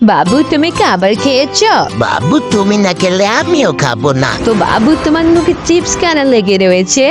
বাবু তুমি খাবার খেয়েছো? বাবু তুমি না খেলে আমিও খাবো না। তো বাবু তোমার মুখে চিপস কেন লেগে রয়েছে?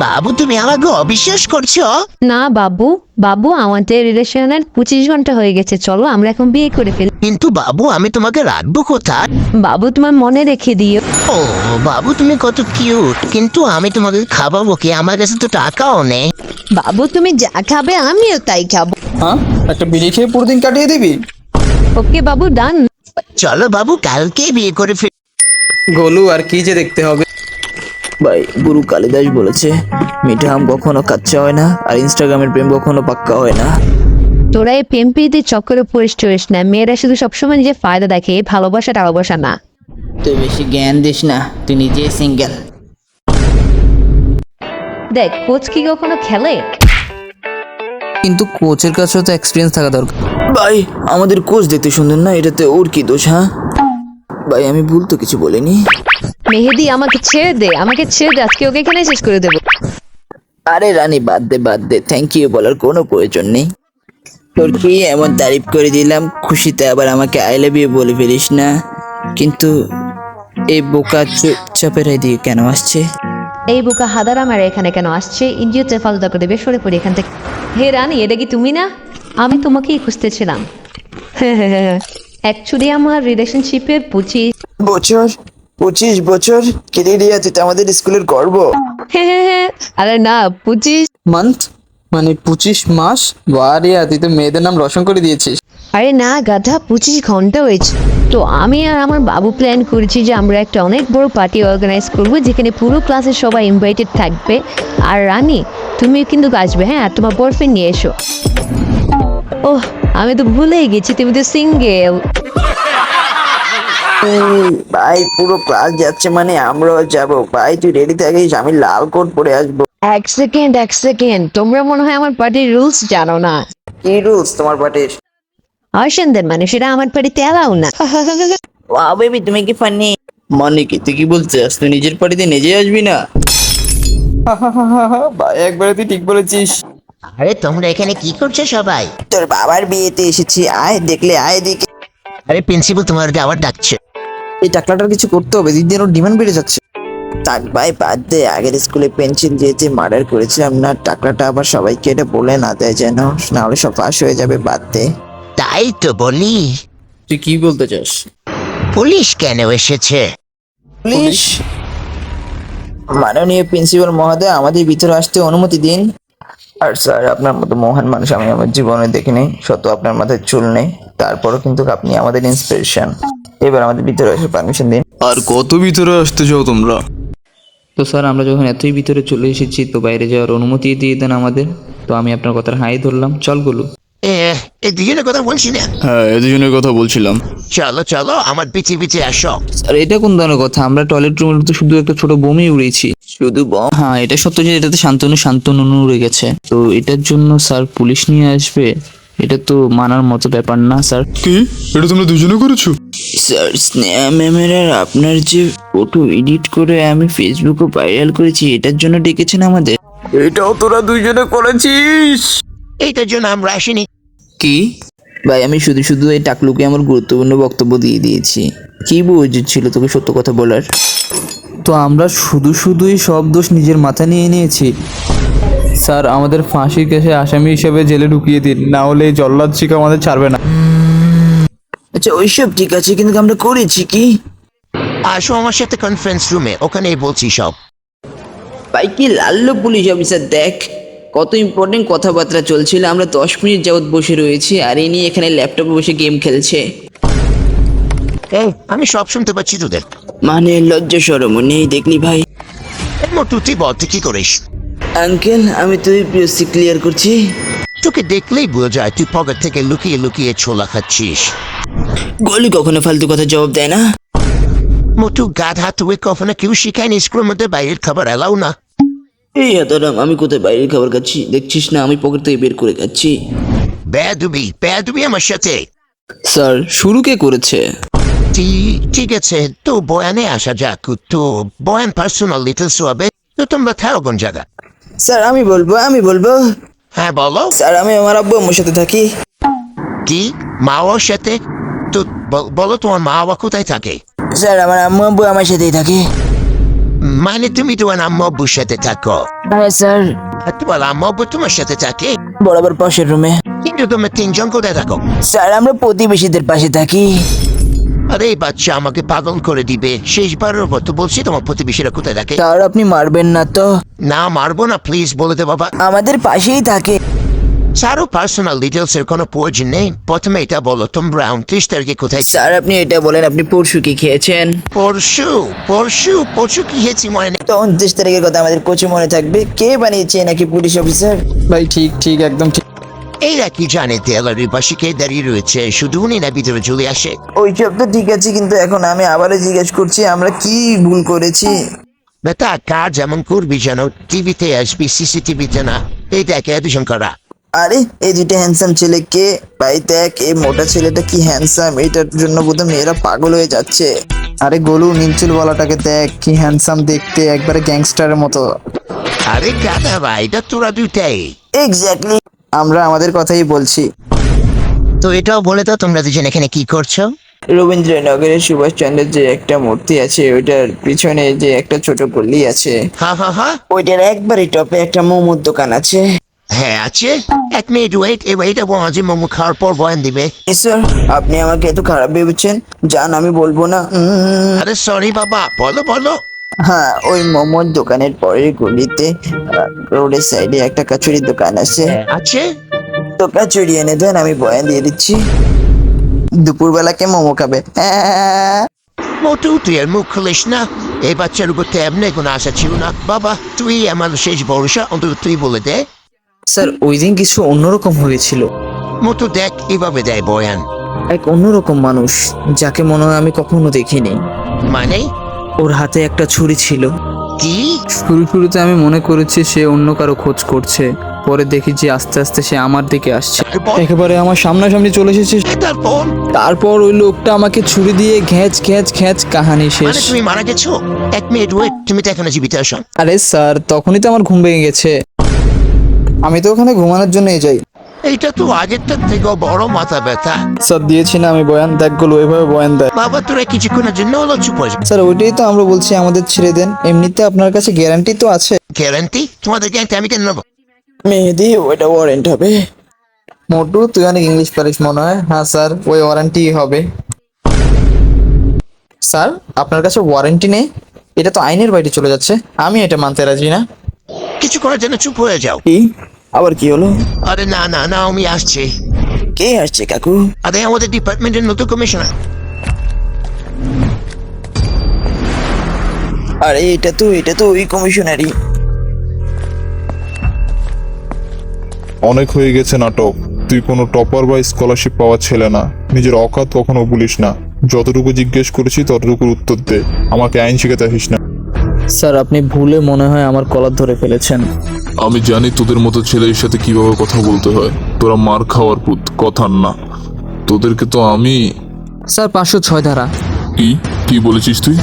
বাবু তুমি আমাকে অবিশ্বাস করছো? না বাবু, বাবু আমাদের রিলেশনের 25 ঘন্টা হয়ে গেছে, চলো আমরা এখন বিয়ে করে ফেলি। কিন্তু বাবু আমি তোমাকে রাখবো কোথায়? বাবু তোমার মনে রেখে দিও। ও বাবু তুমি কত কিউট, কিন্তু আমি তোমাকে খাওয়াবো কি? আমার কাছে তো টাকাও নেই। বাবু তুমি যা খাবে আমিও তাই খাবো। হ্যাঁ, একটা বিড়ি খেয়ে পুরো দিন কাটিয়ে দিবি? ওকে বাবু, ডান। চলো বাবু কালকেই বিয়ে করে ফেলি। গোলু আর কি যে দেখতে হবে। ভাই গুরু কালিদাস বলেছে, মিঠা আম কখনো কাচ্চা হয় না, আর ইনস্টাগ্রামের প্রেম কখনো পাক্কা হয় না। তোরা এই প্রেম প্রীতির চক্করে পড়িস টরিস না। মেয়েরা শুধু সবসময় নিজের ফায়দা দেখে, এই ভালোবাসা টালোবাসা না। তুই বেশি জ্ঞান দিস না, তুই নিজে সিঙ্গেল। দেখ কোচ কি কখনো খেলে? কিন্তু কোচের কাছেও তো এক্সপিরিয়েন্স থাকা দরকার। ভাই আমাদের কোচ দেখতে সুন্দর না, এটাতে ওর কি দোষ? হ্যাঁ ভাই আমি ভুল তো কিছু বলিনি। মেহেদি আমাকে ছেড়ে দে, আমাকে ছেড়ে দে, আজকে ওকে এখানে শেষ করে দেবো। আরে রানী বাদ দে, থ্যাংক ইউ বলার কোনো প্রয়োজন নেই। তোর কি এমন তারিফ করে দিলাম, খুশিতে আবার আমাকে আই লাভ ইউ বলে ফেলিস না। কিন্তু এই বোকা চুপচাপের দিয়ে কেন আসছে? এই বোকা হাদার আমার এখানে কেন আসছে? ইন্ডিয়াতে ফালতু করে দেবে, সরে পড়ি এখান থেকে। হে রানী, এটা কি তুমি না? আমি তোমাকেই খুঁজতেছিলাম। অ্যাকচুয়ালি আমার রিলেশনশিপের 25 বছর কেরিয়া, তুই তো আমাদের স্কুলের গর্ব। আরে না 25। মান্থ মানে 25 মাস? বাড়িয়া, তুই তো মেয়েদের নাম রোশন করে দিয়েছিস। আরে না গাধা, 25 ঘন্টা হয়েছে। তো আমি আর আমার বাবু প্ল্যান করেছি যে আমরা একটা অনেক বড় পার্টি অর্গানাইজ করব, যেখানে পুরো ক্লাসের সবাই ইনভাইটেড থাকবে। আর রানী তুমি কিন্তু আসবে, হ্যাঁ, আর তোমার বয়ফ্রেন্ড নিয়ে এসো। ওহ আমি তো ভুলেই গেছি, তুমি তো সিঙ্গেল। ভাই পুরো ক্লাস যাচ্ছে মানে আমরাও যাবো। ভাই তুই রেডি থাকিস, আমি লাল কোট পরে আসবো। এক সেকেন্ড, তোমরা মনে হয় আমার পার্টির রুলস জানো না। কি রুলস তোমার পার্টির? অসন্দের মানে সেটা আমার পার্টিতে এলাও না। ওয়াও বেবি তুমি কি ফানি। মানে কি তুই কি বলছিস? তুই নিজের পার্টিতে নিজে আসবি না? ভাই একবারে তুই ঠিক বলেছিস। আরে তোমরা এখানে কি করছো সবাই? তোর বাবার বিয়েতে এসেছি, আয় দেখলে আয় দেখে। আরে প্রিন্সিপাল তোমাকে আবার ডাকছে। এই টাকলাটার কিছু করতে হবে, দিন দিন ওর ডিমান্ড বেড়ে যাচ্ছে। থাক ভাই বাদ দে, আগের স্কুলে পেন্সিল দিয়ে মার্ডার করেছিলাম না, টাকলাটা আবার সবাইকে এটা বলে না দেয় যেন, না হলে সব ফাঁস হয়ে যাবে। বাদ দে। তাই তো বলি, তুই কি বলতে চাস? পুলিশ কেন এসেছে? পুলিশ? মাননীয় প্রিন্সিপাল মহোদয়, আমাদের ভিতরে আসতে অনুমতি দিন। আর স্যার আপনার মতো মহান মানুষ আমি আমার জীবনে দেখিনি, শত আপনার মাথায় চুল নেই, তারপরও কিন্তু আপনি আমাদের ইন্সপিরেশন। এবার আমাদের ভিতরে এসে পারমিশন দিন। আর কত ভিতরে আসতে চাও তোমরা? তো স্যার আমরা যখন এতই ভিতরে চলে এসেছি তো বাইরে যাওয়ার অনুমতি দিয়ে দেন আমাদের। তো আমি আপনার কথার হাই ধরলাম, চল গুলো। এই দুজনের কথা বলছি না? হ্যাঁ, এই দুজনের কথা বলছিলাম। চলো চলো আমার পিছিয়ে আসো। স্যার এটা কোন ধরনের কথা? আমরা টয়লেট রুমের তো শুধু একটা ছোট বমি উড়িয়েছি। শুধু বম? হ্যাঁ এটা সত্য যে এটাতে শান্তনু উড়ে গেছে। তো এটার জন্য স্যার পুলিশ নিয়ে আসবে, এটা তো মানার মতো ব্যাপার না স্যার। কি, এটা তোমরা দুজনে করেছো? স্যার স্নেহা ম্যামের আর আপনার যে ফটো এডিট করে আমি ফেসবুকে ভাইরাল করেছি, এটার জন্য ডেকেছেন আমাদের? এটাও তোরা দুজনে করেছিস? এইটার জন্য আমরা আসিনি। কি ভাই, আমি শুধু শুধু এই টাকলুকে আমার গুরুত্বপূর্ণ বক্তব্য দিয়ে দিয়েছি। কি বুঝ ছিল তোকে সত্য কথা বলার? তো আমরা শুধুই সব দোষ নিজের মাথায় নিয়ে নিয়েছি। স্যার আমাদের ফাঁসির কেসে আসামি হিসেবে জেলে ঢুকিয়ে দিন, না হলে এই জল্লাদ শিখা আমাদের ছাড়বে না। আচ্ছা ওইসব ঠিক আছে, কিন্তু আমরা করেছি কি? আসো আমার সাথে কনফারেন্স রুমে, ওখানেই বলছি সব। ভাই কি লাল্লো পুলিশ অফিসার, দেখ কত ইম্পর্টেন্ট কথাবার্তা চলছিল, আমরা 10 মিনিট যাবত বসে রয়েছি আর ইনি এখানে ল্যাপটপে বসে গেম খেলছে। আমি সব শুনতে পাচ্ছি তোদের। মানে লজ্জা শরম নেই দেখলি ভাই? মোটু তুই বল তুই কি করিস? আঙ্কেল আমি তুই পিওসি ক্লিয়ার করছি। তোকে দেখলেই বোঝা যায় তুই পকেট থেকে লুকিয়ে লুকিয়ে ছোলা খাচ্ছিস। গলি কখনো ফালতু কথা জবাব দেয় না। মোটু গাধা, তুই কখনো কেউ শিখায়নি স্কুলের মধ্যে বাইরের খাবার এলাও না? এই এতরাম, আমি কোথায় বাইরের খাবার খাচ্ছি? দেখছিস না আমি পকেট থেকে বের করে খাচ্ছি। বেয়াদুবি আমার সাথে। স্যার শুরু কে করেছে? ঠিক আছে, তো বয়ানে আসা যাক। তো বয়ান পার্সোনাল ডিটেলস হবে। তো তোমরা থাকো কোন জায়গা? স্যার আমি বলবো। হ্যাঁ বলো। স্যার আমি আমার আব্বু আম্মুর সাথে থাকি। কি মা ওর সাথে? তো বলো তোমার মা বাবা কোথায় থাকে? স্যার আমার আম্মু আব্বু আমার সাথেই থাকে। মানে তুমি তোমার আম্মু আব্বুর সাথে থাকো, হ্যাঁ স্যার। আর তোমার আম্মু আব্বু তোমার সাথে থাকে, বরাবর পাশের রুমে। কিন্তু তুমি তিনজন কোথায় থাকো? স্যার আমরা প্রতিবেশীদের পাশে থাকি। আরে এই বাচ্চা আমাকে পাগল করে দিবে। শেষবারের মতো বলছি, তোমার প্রতিবেশীরা কোথায় থাকে? স্যার আপনি মারবেন না তো? না মারবো না, প্লিজ বলে দে বাবা। আমাদের পাশেই থাকে। স্যারও পার্সোনাল ডিটেলস এর কোনো প্রয়োজন নেই। প্রথমে এটা বলো, তোমরা 29 তারিখে কোথায়? স্যার আপনি এটা বলেন, আপনি পরশু কি খেয়েছেন? পরশু কি খেয়েছি মনে নেই। তো 29 তারিখের কথা আমাদের কোচে মনে থাকবে? কে বানিয়েছে নাকি পুলিশ অফিসার? ভাই ঠিক ঠিক একদম ঠিক। এইরা কি জানে দেয়ালের পাশে কে দাঁড়িয়ে রয়েছে? শুধু উনি না ভিতরে চলে আসে। ওইসব তো ঠিক আছে, কিন্তু এখন আমি আবারও জিজ্ঞেস করছি, আমরা কি ভুল করেছি? বেটা কাজ যেমন করবি যেন টিভিতে আসবি, সিসিটিভিতে না। এইটাকে এডিশন করা। আরে এই দুইটা হ্যান্ডসাম ছেলে কে? ভাই দেখ এই মোটা ছেলেটা কি হ্যান্ডসাম, এটার জন্য বোধহয় মেয়েরা পাগল হয়ে যাচ্ছে। আরে গোলু নীলচুল বলাটাকে দেখ, কি হ্যান্ডসাম দেখতে, একবারে গ্যাংস্টারের মতো। আরে গাদা ভাই, এটা তোরা দুইটাই। এক্স্যাক্টলি। আমরা আমাদের কথাই বলছি। তো এটাও বলে তো, তোমরা দুজন এখানে কি করছো? রবীন্দ্রনগরের সুভাষচন্দ্রের যে একটা মূর্তি আছে, ওইটার পিছনে যে একটা ছোট গলি আছে, হা ওইটার একবারই টপে একটা মোমোর দোকান আছে। হ্যাঁ আছে। 1 মিনিট ওয়েট, এবার এটা বলছি মোমো খাওয়ার পর বয়ান দিবে। স্যার আপনি আমাকে এত খারাপ ভেবেছেন? জান আমি বলবো না। আরে সরি বাবা, বলো। হ্যাঁ ওই মোমোর দোকানের পরের গলিতে রোডের সাইডে একটা কচুরির দোকান আছে। আছে। তো কচুরি এনে দেন, আমি বয়ান দিয়ে দিচ্ছি। দুপুরবেলা কে মোমো খাবে? মোটু তুই আর মুখ খুলিস না। এই বাচ্চার উপর তো এমনি কোনো আশা ছিল না। বাবা তুই আমার শেষ ভরসা, অন্তত তুই বলে দে। স্যার ওই দিন কিছু অন্যরকম হয়েছিল। মোটু দেখ কিভাবে দেয় বয়ান। এক অন্যরকম মানুষ, যাকে মনে হয় আমি কখনো দেখিনি। মানে ওর হাতে একটা ছুরি ছিল। কি? শুরুতে আমি মনে করেছি সে অন্য কারো খোঁজ করছে, পরে দেখি যে আস্তে আস্তে সে আমার দিকে আসছে, তারপর? একেবারে আমার সামনাসামনি চলে এসেছে। তারপর তারপর ওই লোকটা আমাকে ছুরি দিয়ে ঘ্যাঁচ কাহানি শেষ। মানে তুমি মারা গেছো? 1 মিনিট ওয়েট, তুমি তো এখনো জীবিত আছো। আরে স্যার তখনই তো আমার ঘুম ভেঙে গেছে। আমি তো ওখানে ঘুমানোর জন্যই যাই। এইটা তো আগেরটার থেকেও বড় মাথা ব্যথা। স্যার দিয়েছি না আমি বয়ান, দেখ গুলো এভাবে বয়ান দেয়। বাবা তোরা কিছুক্ষণের জন্য হলো চুপ হয়ে যা। স্যার ওইটাই তো আমরা বলছি, আমাদের ছেড়ে দেন। এমনিতে আপনার কাছে গ্যারান্টি তো আছে। গ্যারান্টি? তোমাদের গ্যারান্টি আমি কেন নেবো? মেহেদি ওইটা ওয়ারেন্ট হবে। মোটু তুই অনেক ইংলিশ পারিস মনে হয়। হ্যাঁ স্যার, ওই ওয়ারেন্টি হবে। স্যার আপনার কাছে ওয়ারেন্টি নেই? এটা তো আইনের বাইরে চলে যাচ্ছে। আমি এটা মানতে রাজি না। কিছু করার জন্য চুপ হয়ে যাও। কি আবার কি হলো? আরে না আমি আসছি। কে আসছে কাকু? আরে আমাদের ডিপার্টমেন্টের নতুন কমিশনার। আরে এটা তো ওই কমিশনারই। অনেক হয়ে গেছে নাটক। তুই কোনো টপার বা স্কলারশিপ পাওয়া ছেলে না। নিজের অকাত কখনো বলিস না। যতটুকু জিজ্ঞেস করেছি ততটুকুর উত্তর দে। আমাকে আইন শিখাতে আসিস না। স্যার আপনি ভুলে মনে হয় আমার কলার ধরে ফেলেছেন। আমি জানি তোদের মতো ছেলের সাথে কিভাবে কথা বলতে হয়। তোরা মার খাওয়ার পুত, কথার না। তোদেরকে তো আমি। স্যার 506 ধারা। কি বলেছিস তুই?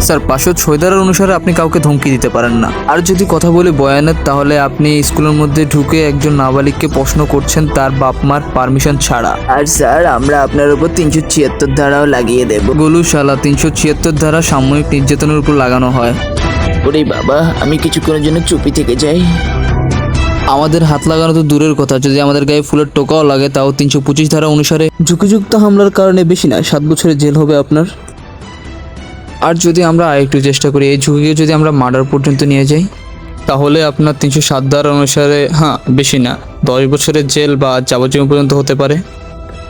স্যার 506 ধারার অনুসারে আপনি কাউকে ধমকি দিতে পারেন না। আর যদি কথা বলে বয়ানের, তাহলে আপনি স্কুলের মধ্যে ঢুকে একজন নাবালিককে প্রশ্ন করছেন তার বাপ মার পারমিশন ছাড়া। আর স্যার আমরা আপনার উপর 376 ধারাও লাগিয়ে দেব। গোলু শালা 376 ধারা সাময়িক নির্যাতনের উপর লাগানো হয়। ওরে বাবা, আমি কিছুক্ষণের জন্য চুপি থেকে যাই। আমাদের হাত লাগানো তো দূরের কথা, যদি আমাদের গায়ে ফুলের টোকাও লাগে তাও 325 ধারা অনুসারে ঝুঁকিযুক্ত হামলার কারণে বেশি না 7 বছরের জেল হবে আপনার। আর যদি আমরা আরেকটু চেষ্টা করি, এই ঝুঁকিকে যদি আমরা মার্ডার পর্যন্ত নিয়ে যাই, তাহলে আপনার 307 ধারা অনুসারে বেশি না 10 বছরের জেল বা যাবজ্জীবন পর্যন্ত হতে পারে।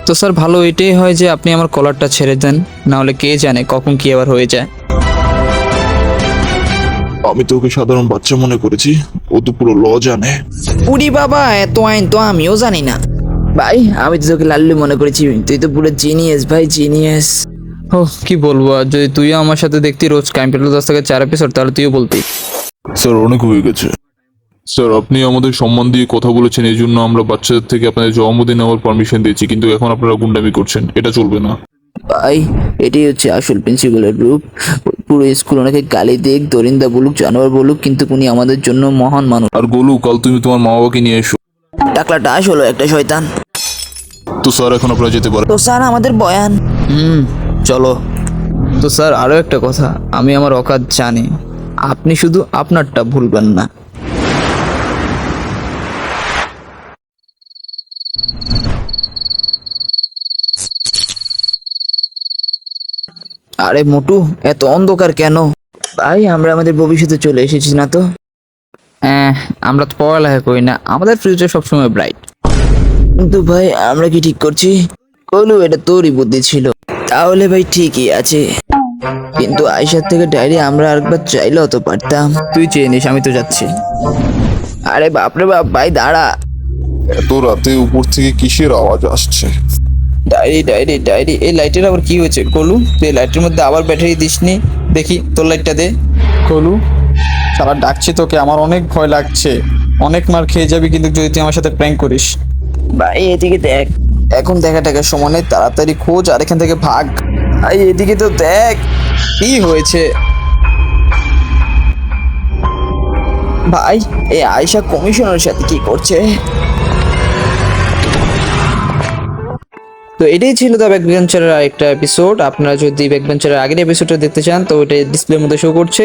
তো স্যার ভালো এটাই হয় যে আপনি আমার কলারটা ছেড়ে দেন, নাহলে কে জানে কখন কি আবার হয়ে যায়। আমি তো ওকে সাধারণ বাচ্চা মনে করেছি। ও তো পুরো ল জানে। উরি বাবা, এত আইন তো আমিও জানি না। ভাই আমি তো তোকে লাল্লু মনে করেছি, তুই তো পুরো জিনিয়াস ভাই, জিনিয়াস। কি বলবো, আর যদি তুইও আমার সাথে দেখতি রোজ ক্রাইম পেট্রোল 10 থেকে 4 এপিসোড, তাহলে তুইও বলতি। স্যার অনেক হয়ে গেছে। স্যার আপনি আমাদের সম্মান দিয়ে কথা বলেছেন, এই জন্য আমরা বাচ্চাদের থেকে আপনাদের জন্মদিন নেওয়ার পারমিশন দিয়েছি, কিন্তু এখন আপনারা গুন্ডামি করছেন, এটা চলবে না। ভাই এটাই হচ্ছে আসল প্রিন্সিপালের রূপ। পুরো স্কুল ওনাকে গালি দিক, দরিন্দা বলুক, জানোয়ার বলুক, কিন্তু উনি আমাদের জন্য মহান মানুষ। আর গোলু, কাল তুমি তোমার মা বাবাকে নিয়ে এসো। টাকলাটা আসলো একটা শয়তান। তো স্যার এখন আপনারা যেতে পারেন। তো স্যার আমাদের বয়ান। চলো। তো স্যার আরও একটা কথা, আমি আমার অকাত জানি, আপনি শুধু আপনারটা ভুলবেন না। আরে মোটু, এত অন্ধকার কেন? ভাই আমরা আমাদের ভবিষ্যতে চলে এসেছি না তো? হ্যাঁ, আমরা তো পড়ালেখা করি না, আমাদের ফিউচার সবসময় ব্রাইট। কিন্তু ভাই আমরা কি ঠিক করছি? কলু, এটা তোরই বুদ্ধি ছিল। তাহলে ভাই ঠিকই আছে, কিন্তু আয়সার থেকে ডায়েরি আমরা আরেকবার চাইলেও তো পারতাম। তুই চেয়ে নিস, আমি তো যাচ্ছি। আরে বাপরে বাপ, ভাই দাঁড়া। এত রাতে উপর থেকে কিসের আওয়াজ আসছে? ডায়েরি ডায়েরি ডায়েরি, এই লাইটের আবার কি হয়েছে কলু? তুই লাইটের মধ্যে আবার ব্যাটারি দিসনি, দেখি তোর লাইটটা দে। কলু, সারা ডাকছি তোকে, আমার অনেক ভয় লাগছে। অনেক মার খেয়ে যাবি কিন্তু যদি তুই আমার সাথে প্র্যাঙ্ক করিস। ভাই এদিকে দেখ। এখন দেখা টাকার সময় নেই, তাড়াতাড়ি খোঁজ আর এখান থেকে ভাগ। ভাই এদিকে তো দেখ কি হয়েছে। ভাই এই আয়শা কমিশনারের সাথে কি করছে? তো এটাই ছিল দ্য ব্যাকবেঞ্চারের আরেকটা এপিসোড। আপনারা যদি ব্যাকবেঞ্চারের আগের এপিসোডটা দেখতে চান তো ওটা ডিসপ্লের মধ্যে শো করছে।